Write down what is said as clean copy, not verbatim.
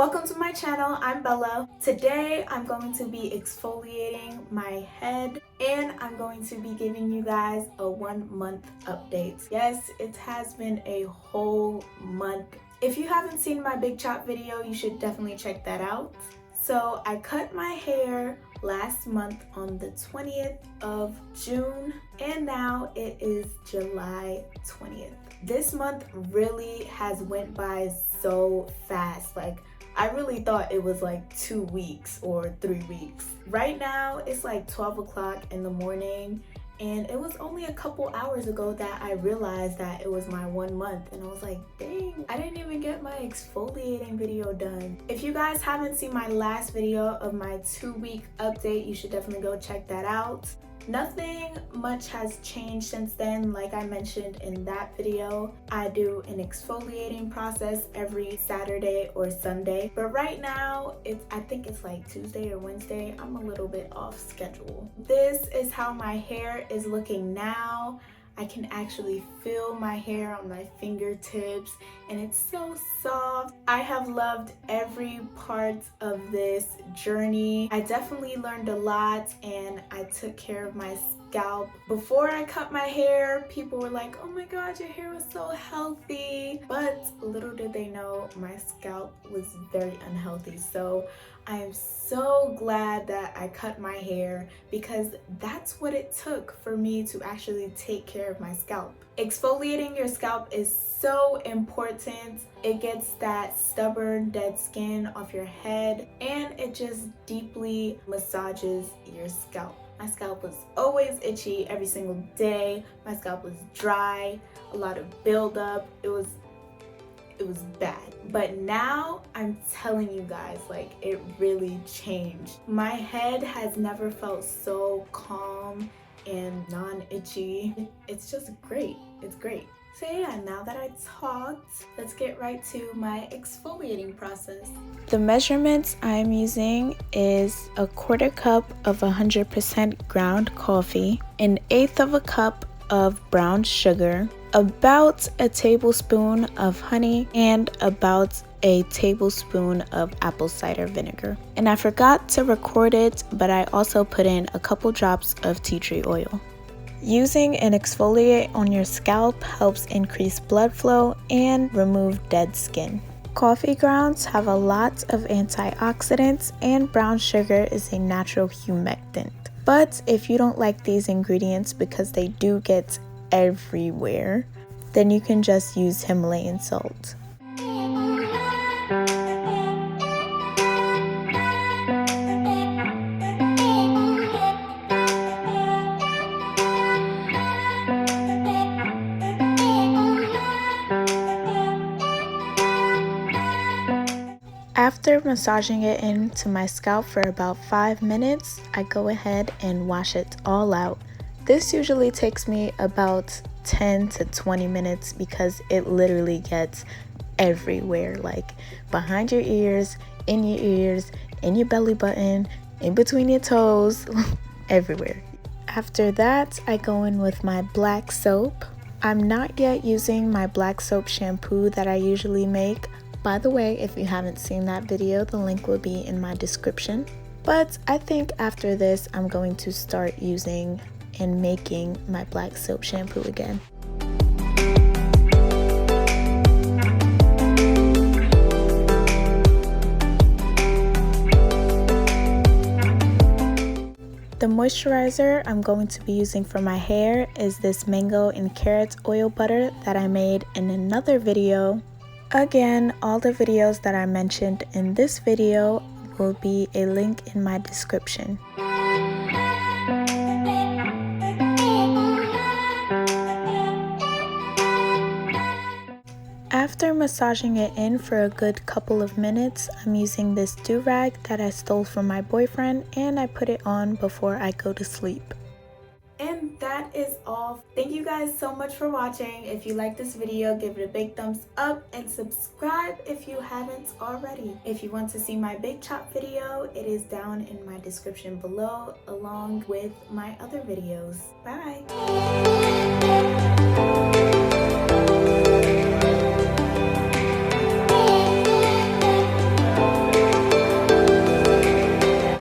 welcome to my channel. I'm Bella. Today I'm going to be exfoliating my head and I'm going to be giving you guys a 1 month update. Yes, it has been a whole month. If you haven't seen my big chop video, you should definitely check that out. So I cut my hair last month on the 20th of June and now it is July 20th. This month really has went by so fast. Like, I really thought it was like 2 weeks or 3 weeks. Right now it's like 12 o'clock in the morning and it was only a couple hours ago that I realized that it was my 1 month and I was like, dang, I didn't even get my exfoliating video done. If you guys haven't seen my last video of my 2-week update, you should definitely go check that out. Nothing much has changed since then. Like I mentioned in that video, I do an exfoliating process every Saturday or Sunday. But right now, I think it's like Tuesday or Wednesday. I'm a little bit off schedule. This is how my hair is looking now. I can actually feel my hair on my fingertips and it's so soft. I have loved every part of this journey. I definitely learned a lot and I took care of my scalp. Before I cut my hair, people were like, oh my god, your hair was so healthy. But little did they know my scalp was very unhealthy. So I am so glad that I cut my hair because that's what it took for me to actually take care of my scalp. Exfoliating your scalp is so important. It gets that stubborn dead skin off your head and it just deeply massages your scalp. My scalp was always itchy every single day. My scalp was dry, a lot of buildup. It was bad. But now I'm telling you guys, like, it really changed. My head has never felt so calm and non-itchy. It's just great. It's great. So yeah, now that I talked, let's get right to my exfoliating process. The measurements I'm using is a 1/4 cup of 100% ground coffee, 1/8 cup of brown sugar, about a tablespoon of honey, and about a tablespoon of apple cider vinegar. And I forgot to record it, but I also put in a couple drops of tea tree oil. Using an exfoliate on your scalp helps increase blood flow and remove dead skin. Coffee grounds have a lot of antioxidants and brown sugar is a natural humectant. But if you don't like these ingredients because they do get everywhere, then you can just use Himalayan salt. After massaging it into my scalp for about 5 minutes, I go ahead and wash it all out. This usually takes me about 10 to 20 minutes because it literally gets everywhere, like behind your ears, in your belly button, in between your toes, everywhere. After that, I go in with my black soap. I'm not yet using my black soap shampoo that I usually make. By the way, if you haven't seen that video, the link will be in my description. But I think after this, I'm going to start using and making my black soap shampoo again. The moisturizer I'm going to be using for my hair is this mango and carrot oil butter that I made in another video. Again, all the videos that I mentioned in this video will be a link in my description. After massaging it in for a good couple of minutes, I'm using this do-rag that I stole from my boyfriend and I put it on before I go to sleep. And that is all. Thank you guys so much for watching. If you like this video, give it a big thumbs up and subscribe if you haven't already. If you want to see my big chop video, it is down in my description below along with my other videos. Bye!